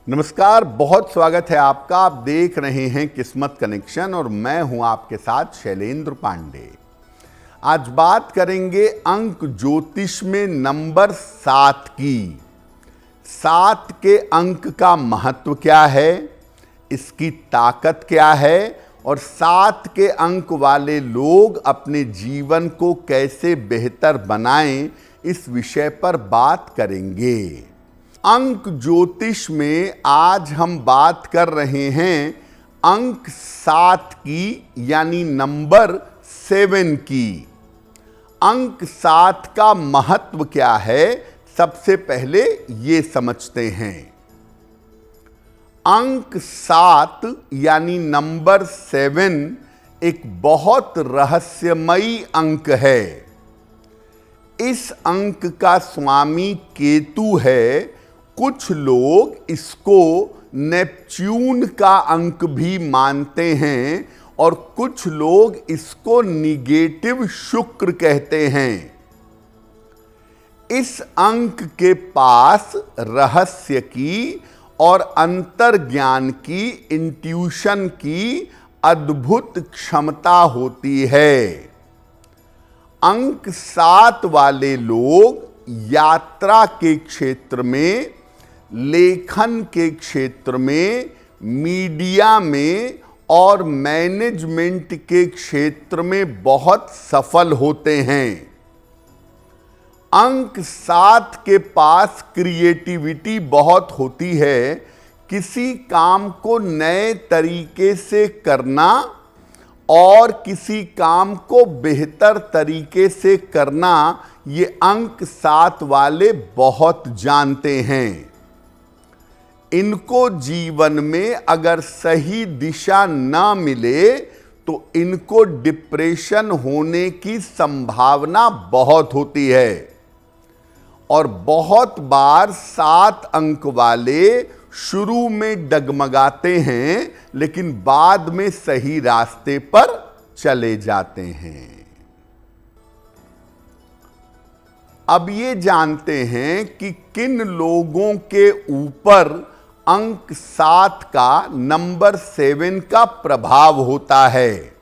नमस्कार, बहुत स्वागत है आपका। आप देख रहे हैं किस्मत कनेक्शन और मैं हूं आपके साथ शैलेंद्र पांडे। आज बात करेंगे अंक ज्योतिष में नंबर 7 की। 7 के अंक का महत्व क्या है, इसकी ताकत क्या है और 7 के अंक वाले लोग अपने जीवन को कैसे बेहतर बनाएं, इस विषय पर बात करेंगे। अंक ज्योतिष में आज हम बात कर रहे हैं अंक 7 की, यानी नंबर 7 की। अंक 7 का महत्व क्या है, सबसे पहले ये समझते हैं। अंक 7 यानी नंबर 7 एक बहुत रहस्यमयी अंक है। इस अंक का स्वामी केतु है। कुछ लोग इसको नेपच्यून का अंक भी मानते हैं और कुछ लोग इसको निगेटिव शुक्र कहते हैं। इस अंक के पास रहस्य की और अंतर्ज्ञान की, इंट्यूशन की अद्भुत क्षमता होती है। अंक 7 वाले लोग यात्रा के क्षेत्र में, लेखन के क्षेत्र में, मीडिया में और मैनेजमेंट के क्षेत्र में बहुत सफल होते हैं। अंक 7 के पास क्रिएटिविटी बहुत होती है। किसी काम को नए तरीके से करना और किसी काम को बेहतर तरीके से करना, ये अंक 7 वाले बहुत जानते हैं। इनको जीवन में अगर सही दिशा ना मिले तो इनको डिप्रेशन होने की संभावना बहुत होती है। और बहुत बार 7 अंक वाले शुरू में डगमगाते हैं, लेकिन बाद में सही रास्ते पर चले जाते हैं। अब ये जानते हैं कि किन लोगों के ऊपर अंक 7 का, नंबर 7 का प्रभाव होता है।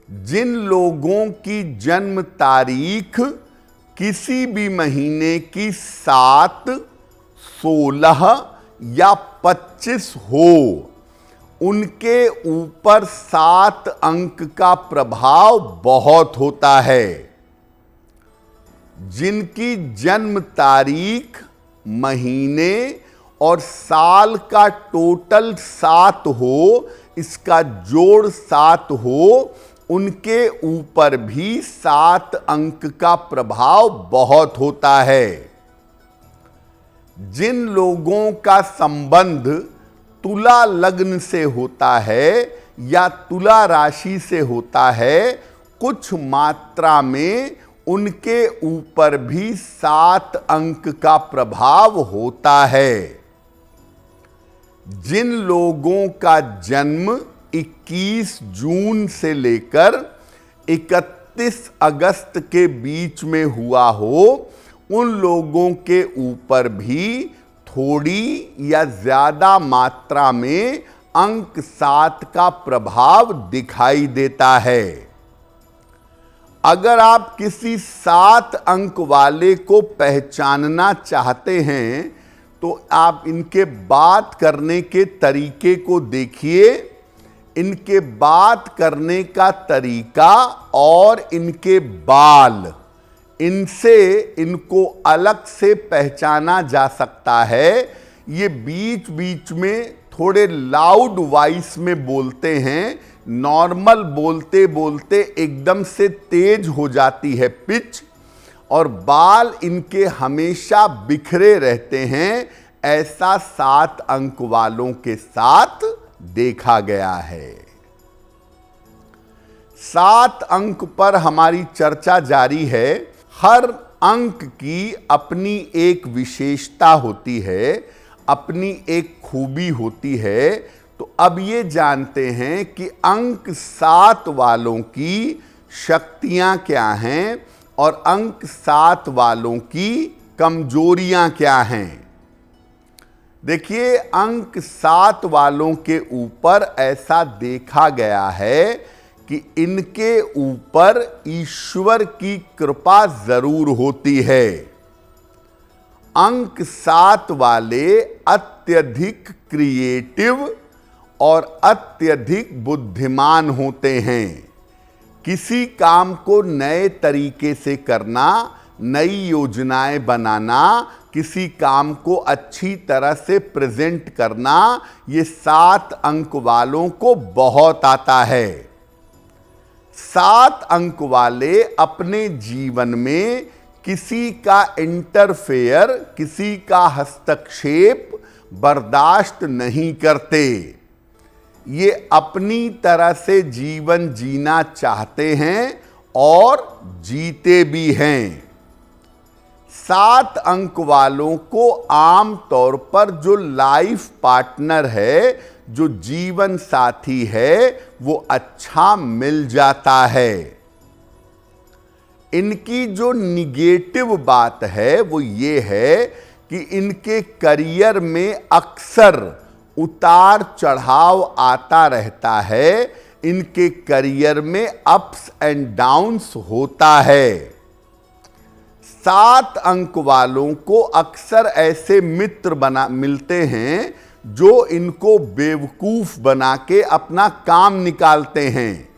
जिन लोगों की जन्म तारीख किसी भी महीने की 7, 16 या 25 हो, उनके ऊपर 7 अंक का प्रभाव बहुत होता है। जिनकी जन्म तारीख, महीने और साल का टोटल 7 हो, इसका जोड़ 7 हो, उनके ऊपर भी 7 अंक का प्रभाव बहुत होता है। जिन लोगों का संबंध तुला लग्न से होता है या तुला राशि से होता है, कुछ मात्रा में उनके ऊपर भी 7 अंक का प्रभाव होता है। जिन लोगों का जन्म 21 जून से लेकर 31 अगस्त के बीच में हुआ हो, उन लोगों के ऊपर भी थोड़ी या ज्यादा मात्रा में अंक 7 का प्रभाव दिखाई देता है। अगर आप किसी 7 अंक वाले को पहचानना चाहते हैं तो आप इनके बात करने के तरीके को देखिए। इनके बात करने का तरीका और इनके बाल, इनसे इनको अलग से पहचाना जा सकता है। ये बीच बीच में थोड़े लाउड वॉइस में बोलते हैं। नॉर्मल बोलते बोलते एकदम से तेज हो जाती है पिच, और बाल इनके हमेशा बिखरे रहते हैं। ऐसा 7 अंक वालों के साथ देखा गया है। 7 अंक पर हमारी चर्चा जारी है। हर अंक की अपनी एक विशेषता होती है, अपनी एक खूबी होती है। तो अब ये जानते हैं कि अंक 7 वालों की शक्तियां क्या हैं और अंक 7 वालों की कमजोरियां क्या हैं। देखिए, अंक 7 वालों के ऊपर ऐसा देखा गया है कि इनके ऊपर ईश्वर की कृपा जरूर होती है। अंक 7 वाले अत्यधिक क्रिएटिव और अत्यधिक बुद्धिमान होते हैं। किसी काम को नए तरीके से करना, नई योजनाएं बनाना, किसी काम को अच्छी तरह से प्रेजेंट करना, ये 7 अंक वालों को बहुत आता है। 7 अंक वाले अपने जीवन में किसी का इंटरफेयर, किसी का हस्तक्षेप बर्दाश्त नहीं करते। ये अपनी तरह से जीवन जीना चाहते हैं और जीते भी हैं। 7 अंक वालों को आम तौर पर जो लाइफ पार्टनर है, जो जीवन साथी है, वो अच्छा मिल जाता है। इनकी जो निगेटिव बात है वो ये है कि इनके करियर में अक्सर उतार चढ़ाव आता रहता है। इनके करियर में अप्स एंड डाउन्स होता है। 7 अंक वालों को अक्सर ऐसे मित्र मिलते हैं जो इनको बेवकूफ बना के अपना काम निकालते हैं।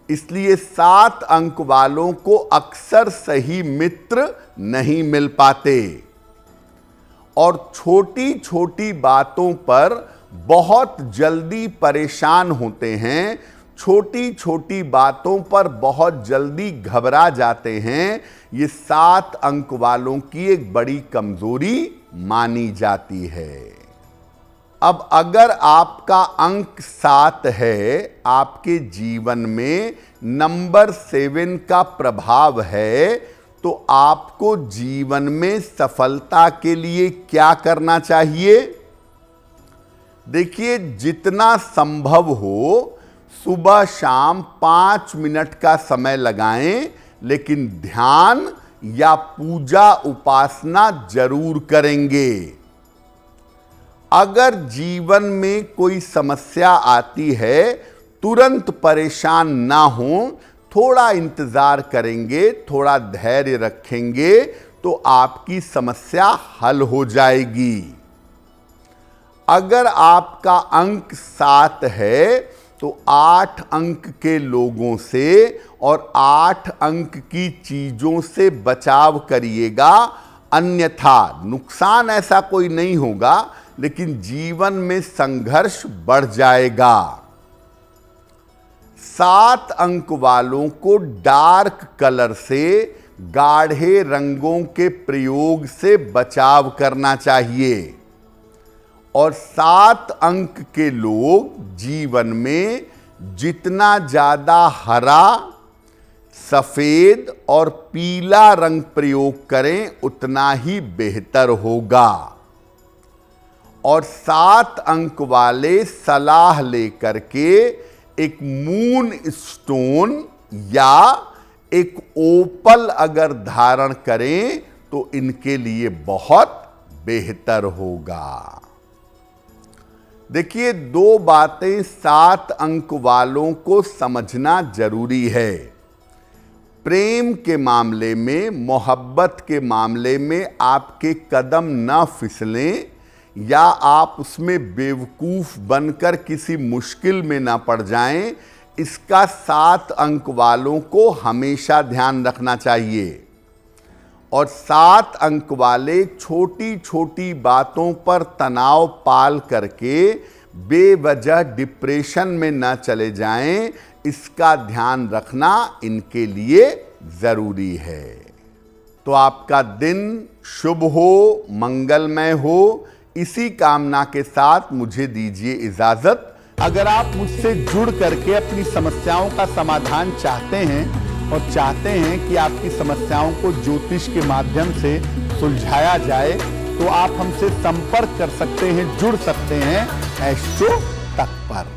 इसलिए 7 अंक वालों को अक्सर सही मित्र नहीं मिल पाते और छोटी छोटी बातों पर बहुत जल्दी परेशान होते हैं। छोटी छोटी बातों पर बहुत जल्दी घबरा जाते हैं। ये 7 अंक वालों की एक बड़ी कमजोरी मानी जाती है। अब अगर आपका अंक 7 है, आपके जीवन में नंबर 7 का प्रभाव है, तो आपको जीवन में सफलता के लिए क्या करना चाहिए? देखिए, जितना संभव हो सुबह शाम 5 मिनट का समय लगाएं, लेकिन ध्यान या पूजा उपासना जरूर करेंगे। अगर जीवन में कोई समस्या आती है, तुरंत परेशान ना हो, थोड़ा इंतजार करेंगे, थोड़ा धैर्य रखेंगे तो आपकी समस्या हल हो जाएगी। अगर आपका अंक 7 है तो 8 अंक के लोगों से और 8 अंक की चीजों से बचाव करिएगा, अन्यथा नुकसान ऐसा कोई नहीं होगा, लेकिन जीवन में संघर्ष बढ़ जाएगा। 7 अंक वालों को डार्क कलर से, गाढ़े रंगों के प्रयोग से बचाव करना चाहिए और 7 अंक के लोग जीवन में जितना ज्यादा हरा, सफेद और पीला रंग प्रयोग करें उतना ही बेहतर होगा। और 7 अंक वाले सलाह लेकर के एक मून स्टोन या एक ओपल अगर धारण करें तो इनके लिए बहुत बेहतर होगा। देखिए, 2 बातें 7 अंक वालों को समझना जरूरी है। प्रेम के मामले में, मोहब्बत के मामले में आपके कदम ना फिसलें या आप उसमें बेवकूफ बनकर किसी मुश्किल में ना पड़ जाएं, इसका 7 अंक वालों को हमेशा ध्यान रखना चाहिए। और 7 अंक वाले छोटी छोटी बातों पर तनाव पाल करके बेवजह डिप्रेशन में न चले जाएं, इसका ध्यान रखना इनके लिए जरूरी है। तो आपका दिन शुभ हो, मंगलमय हो, इसी कामना के साथ मुझे दीजिए इजाजत। अगर आप मुझसे जुड़ करके अपनी समस्याओं का समाधान चाहते हैं और चाहते हैं कि आपकी समस्याओं को ज्योतिष के माध्यम से सुलझाया जाए, तो आप हमसे संपर्क कर सकते हैं, जुड़ सकते हैं एस्ट्रो तक पर।